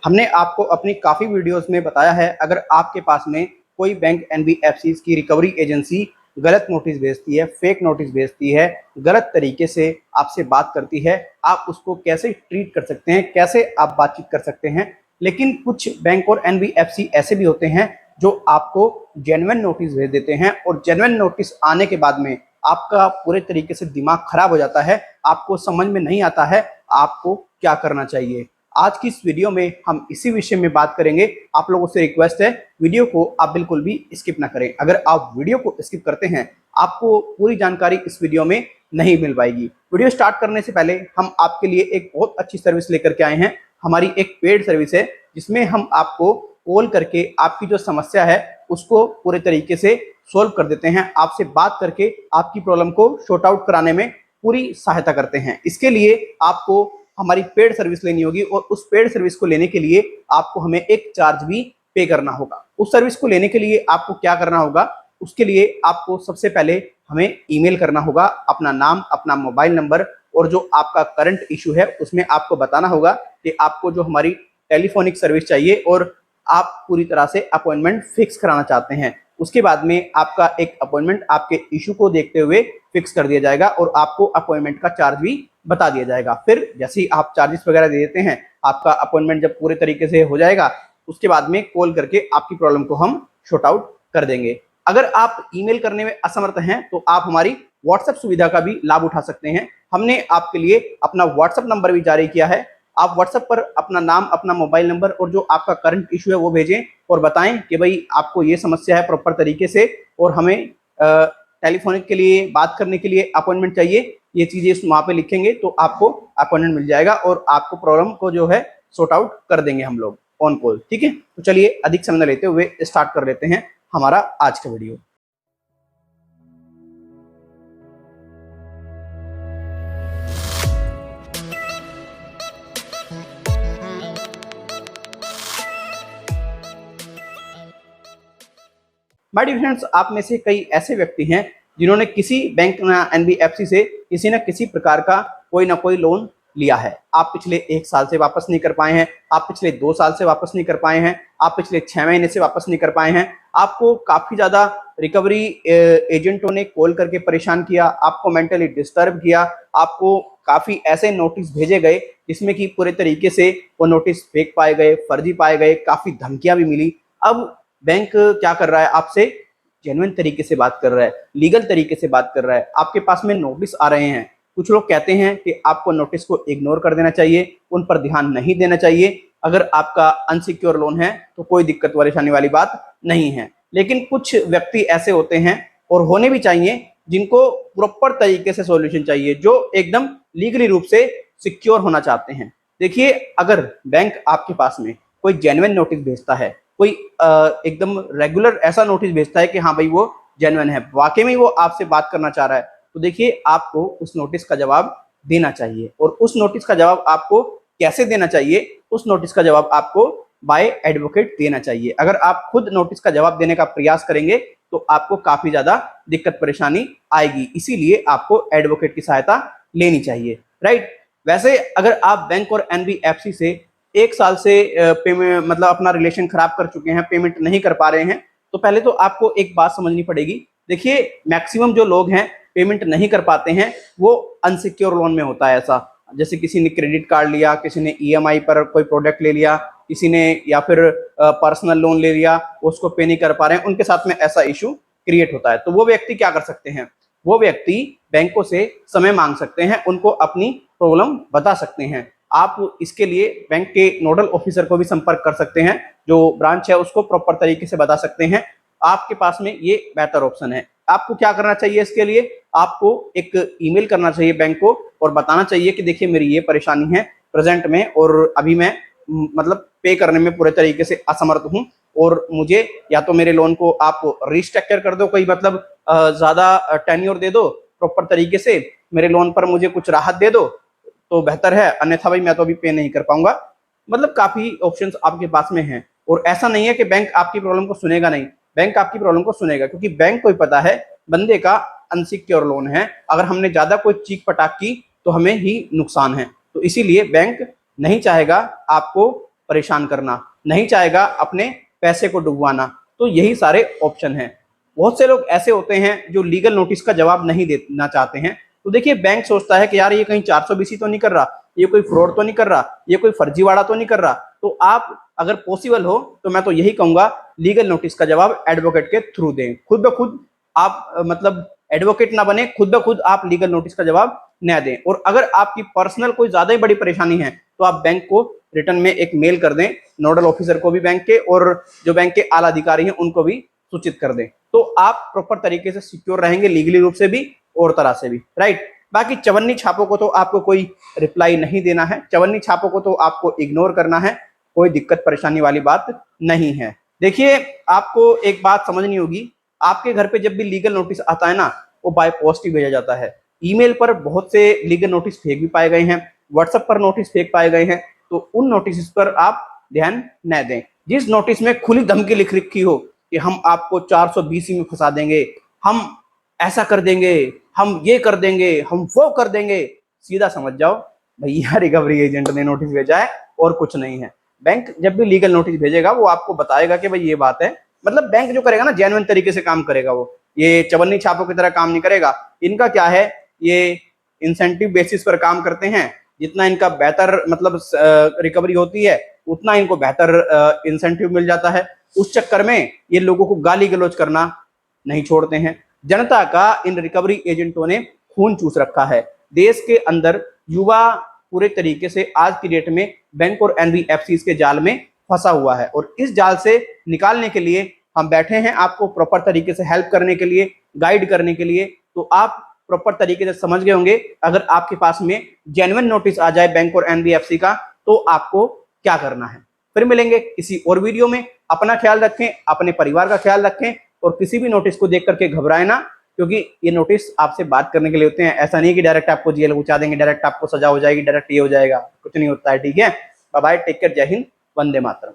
हमने आपको अपनी काफ़ी वीडियोस में बताया है, अगर आपके पास में कोई बैंक एनबीएफसी की रिकवरी एजेंसी गलत नोटिस भेजती है, फेक नोटिस भेजती है, गलत तरीके से आपसे बात करती है, आप उसको कैसे ट्रीट कर सकते हैं, कैसे आप बातचीत कर सकते हैं। लेकिन कुछ बैंक और एनबीएफसी ऐसे भी होते हैं जो आपको जेन्युइन नोटिस भेज देते हैं और जेन्युइन नोटिस आने के बाद में आपका पूरे तरीके से दिमाग खराब हो जाता है, आपको समझ में नहीं आता है आपको क्या करना चाहिए। आज की इस वीडियो में हम इसी विषय में बात करेंगे। आप लोगों से रिक्वेस्ट है, वीडियो को आप बिल्कुल भी स्किप ना करें। अगर आप वीडियो को स्किप करते हैं, आपको पूरी जानकारी इस वीडियो में नहीं मिल पाएगी। वीडियो स्टार्ट करने से पहले हम आपके लिए एक बहुत अच्छी सर्विस लेकर के आए हैं। हमारी एक पेड सर्विस है जिसमें हम आपको कॉल करके आपकी जो समस्या है उसको पूरे तरीके से सोल्व कर देते हैं। आपसे बात करके आपकी प्रॉब्लम को शॉर्ट आउट कराने में पूरी सहायता करते हैं। इसके लिए आपको हमारी पेड सर्विस लेनी होगी और उस पेड सर्विस को लेने के लिए आपको हमें एक चार्ज भी पे करना होगा। उस सर्विस को लेने के लिए आपको क्या करना होगा, उसके लिए आपको सबसे पहले हमें ईमेल करना होगा, अपना नाम, अपना मोबाइल नंबर और जो आपका करंट इशू है उसमें आपको बताना होगा कि आपको जो हमारी टेलीफोनिक सर्विस चाहिए और आप पूरी तरह से अपॉइंटमेंट फिक्स कराना चाहते हैं। उसके बाद में आपका एक अपॉइंटमेंट आपके इशू को देखते हुए फिक्स कर दिया जाएगा और आपको अपॉइंटमेंट का चार्ज भी बता दिया जाएगा। फिर जैसे ही आप चार्जेस वगैरह दे देते हैं, आपका अपॉइंटमेंट जब पूरे तरीके से हो जाएगा, उसके बाद में कॉल करके आपकी प्रॉब्लम को हम शॉर्ट आउट कर देंगे। अगर आप ईमेल करने में असमर्थ हैं तो आप हमारी व्हाट्सएप सुविधा का भी लाभ उठा सकते हैं। हमने आपके लिए अपना व्हाट्सएप नंबर भी जारी किया है। आप व्हाट्सएप पर अपना नाम, अपना मोबाइल नंबर और जो आपका करंट इशू है वो भेजें और बताएं कि भाई आपको ये समस्या है प्रॉपर तरीके से और हमें टेलीफोनिक के लिए बात करने के लिए अपॉइंटमेंट चाहिए। ये चीजें वहां पे लिखेंगे तो आपको अपॉइंटमेंट मिल जाएगा और आपको प्रॉब्लम को जो है सॉर्ट आउट कर देंगे हम लोग ऑन कॉल। ठीक है, तो चलिए अधिक समय न लेते हुए स्टार्ट कर लेते हैं हमारा आज का वीडियो। माय डियर फ्रेंड्स, आप में से कई ऐसे व्यक्ति हैं जिन्होंने किसी बैंक ना एनबीएफसी से किसी न किसी प्रकार का कोई ना कोई लोन लिया है। आप पिछले 1 साल से वापस नहीं कर पाए हैं, आप पिछले 2 साल से वापस नहीं कर पाए हैं, आप पिछले 6 महीने से वापस नहीं कर पाए हैं। आपको काफी ज्यादा रिकवरी एजेंटों ने कॉल करके परेशान किया, आपको मेंटली डिस्टर्ब किया, आपको काफी ऐसे नोटिस भेजे गए जिसमें कि पूरे तरीके से वो नोटिस फेक पाए गए, फर्जी पाए गए, काफी धमकियां भी मिली। अब बैंक क्या कर रहा है, आपसे जेन्युइन तरीके से बात कर रहा है, लीगल तरीके से बात कर रहा है। आपके पास में नोटिस आ रहे हैं, कुछ लोग कहते हैं कि आपको नोटिस को इग्नोर कर देना चाहिए, उन पर ध्यान नहीं देना चाहिए। अगर आपका अनसिक्योर लोन है तो कोई दिक्कत परेशानी वाली बात नहीं है। लेकिन कुछ व्यक्ति ऐसे होते हैं और होने भी चाहिए जिनको प्रॉपर तरीके से सॉल्यूशन चाहिए, जो एकदम लीगली रूप से सिक्योर होना चाहते हैं। देखिए, अगर बैंक आपके पास में कोई जेन्युइन नोटिस भेजता है, कोई एकदम रेगुलर ऐसा नोटिस भेजता है कि हाँ भाई वो जेन्युइन है, वाकई में वो आपसे बात करना चाह रहा है, तो देखिए आपको उस नोटिस का जवाब देना चाहिए। और उस नोटिस का जवाब आपको कैसे देना चाहिए, उस नोटिस का जवाब आपको बाय एडवोकेट देना चाहिए। अगर आप खुद नोटिस का जवाब देने का प्रयास करेंगे तो आपको काफी ज्यादा दिक्कत परेशानी आएगी, इसीलिए आपको एडवोकेट की सहायता लेनी चाहिए, राइट। वैसे अगर आप बैंक और एनबीएफसी से 1 साल से पेमेंट मतलब अपना रिलेशन खराब कर चुके हैं, पेमेंट नहीं कर पा रहे हैं, तो पहले तो आपको एक बात समझनी पड़ेगी। देखिए, मैक्सिमम जो लोग हैं पेमेंट नहीं कर पाते हैं वो अनसिक्योर लोन में होता है। ऐसा जैसे किसी ने क्रेडिट कार्ड लिया, किसी ने ईएमआई पर कोई प्रोडक्ट ले लिया, किसी ने या फिर पर्सनल लोन ले लिया, उसको पे नहीं कर पा रहे हैं, उनके साथ में ऐसा इशू क्रिएट होता है। तो वो व्यक्ति क्या कर सकते हैं, वो व्यक्ति बैंकों से समय मांग सकते हैं, उनको अपनी प्रॉब्लम बता सकते हैं। आप इसके लिए बैंक के नोडल ऑफिसर को भी संपर्क कर सकते हैं, जो ब्रांच है उसको प्रॉपर तरीके से बता सकते हैं। आपके पास में ये बेहतर ऑप्शन है। आपको क्या करना चाहिए, इसके लिए आपको एक ईमेल करना चाहिए बैंक को और बताना चाहिए कि देखिए मेरी ये परेशानी है प्रेजेंट में और अभी मैं मतलब पे करने में पूरे तरीके से असमर्थ हूँ और मुझे या तो मेरे लोन को आप रिस्ट्रक्चर कर दो, कोई मतलब ज्यादा टेन्योर दे दो प्रॉपर तरीके से, मेरे लोन पर मुझे कुछ राहत दे दो तो बेहतर है, अन्यथा भाई मैं तो अभी पे नहीं कर पाऊंगा। मतलब काफी ऑप्शंस आपके पास में हैं। और ऐसा नहीं है कि बैंक आपकी प्रॉब्लम को सुनेगा नहीं, बैंक आपकी प्रॉब्लम को सुनेगा, क्योंकि बैंक को ही पता है बंदे का अनसिक्योर लोन है, अगर हमने ज्यादा कोई चीख पटाख की तो हमें ही नुकसान है। तो इसीलिए बैंक नहीं चाहेगा आपको परेशान करना, नहीं चाहेगा अपने पैसे को डुबवाना। तो यही सारे ऑप्शन हैं। बहुत से लोग ऐसे होते हैं जो लीगल नोटिस का जवाब नहीं देना चाहते हैं। तो देखिए, बैंक सोचता है कि यार ये कहीं 420 तो नहीं कर रहा, ये कोई फ्रॉड तो नहीं कर रहा, ये कोई फर्जीवाड़ा तो नहीं कर रहा। तो आप अगर पॉसिबल हो तो मैं तो यही कहूंगा, लीगल नोटिस का जवाब एडवोकेट के थ्रू दें। खुद ब खुद आप मतलब एडवोकेट ना बने, खुद ब खुद आप लीगल नोटिस का जवाब न दें। और अगर आपकी पर्सनल कोई ज्यादा ही बड़ी परेशानी है तो आप बैंक को रिटर्न में एक मेल कर दें, नोडल ऑफिसर को भी बैंक के, और जो बैंक के आला अधिकारी हैं उनको भी सूचित कर दें। तो आप प्रॉपर तरीके से सिक्योर रहेंगे, लीगली रूप से भी और तरह से भी, राइट। बाकी चवन्नी छापों को तो आपको कोई रिप्लाई नहीं देना है, चवन्नी छापों को तो आपको इग्नोर करना है, कोई दिक्कत परेशानी वाली बात नहीं है। देखिए, आपको एक बात समझनी होगी, आपके घर पे जब भी लीगल नोटिस आता है ना, वो बाय पोस्ट ही भेजा जाता है। ईमेल पर बहुत से लीगल नोटिस फेक भी पाए गए हैं, व्हाट्सएप पर नोटिस फेक पाए गए हैं। तो उन नोटिस पर आप ध्यान न दें। जिस नोटिस में खुली धमकी लिख रखी हो कि हम आपको 420 में फंसा देंगे, हम ऐसा कर देंगे, हम ये कर देंगे, हम वो कर देंगे, सीधा समझ जाओ भैया रिकवरी एजेंट ने नोटिस भेजा है और कुछ नहीं है। बैंक जब भी लीगल नोटिस भेजेगा वो आपको बताएगा कि भाई ये बात है। मतलब बैंक जो करेगा ना, जेन्युइन तरीके से काम करेगा, वो ये चवन्नी छापों की तरह काम नहीं करेगा। इनका क्या है, ये इंसेंटिव बेसिस पर काम करते हैं। जितना इनका बेहतर मतलब रिकवरी होती है, उतना इनको बेहतर इंसेंटिव मिल जाता है। उस चक्कर में ये लोगों को गाली गलौज करना नहीं छोड़ते हैं। जनता का इन रिकवरी एजेंटों ने खून चूस रखा है। देश के अंदर युवा पूरे तरीके से आज की डेट में बैंक और एनबीएफसी के जाल में फंसा हुआ है, और इस जाल से निकालने के लिए हम बैठे हैं, आपको प्रॉपर तरीके से हेल्प करने के लिए, गाइड करने के लिए। तो आप प्रॉपर तरीके से समझ गए होंगे, अगर आपके पास में जेन्युइन नोटिस आ जाए बैंक और एनबीएफसी का तो आपको क्या करना है। फिर मिलेंगे किसी और वीडियो में। अपना ख्याल रखें, अपने परिवार का ख्याल रखें, और किसी भी नोटिस को देख करके घबराएं ना, क्योंकि ये नोटिस आपसे बात करने के लिए होते हैं। ऐसा नहीं कि डायरेक्ट आपको जेल पहुंचा देंगे, डायरेक्ट आपको सजा हो जाएगी, डायरेक्ट ये हो जाएगा, कुछ नहीं होता है। ठीक है, बाय बाय, टेक केयर, जय हिंद, वंदे मातरम।